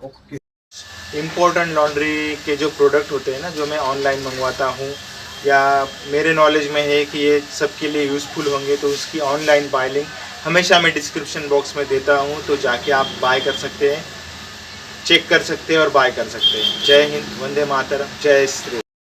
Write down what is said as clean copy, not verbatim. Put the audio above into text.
Okay. Important laundry के जो product होते हैं ना, जो मैं ऑनलाइन मंगवाता हूँ या मेरे नॉलेज में है कि ये सबके लिए यूज़फुल होंगे, तो उसकी ऑनलाइन बाय लिंक हमेशा मैं डिस्क्रिप्शन बॉक्स में देता हूँ, तो जाके आप बाय कर सकते हैं, चेक कर सकते हैं और बाय कर सकते हैं। जय हिंद, वंदे मातरम, जय श्री राम।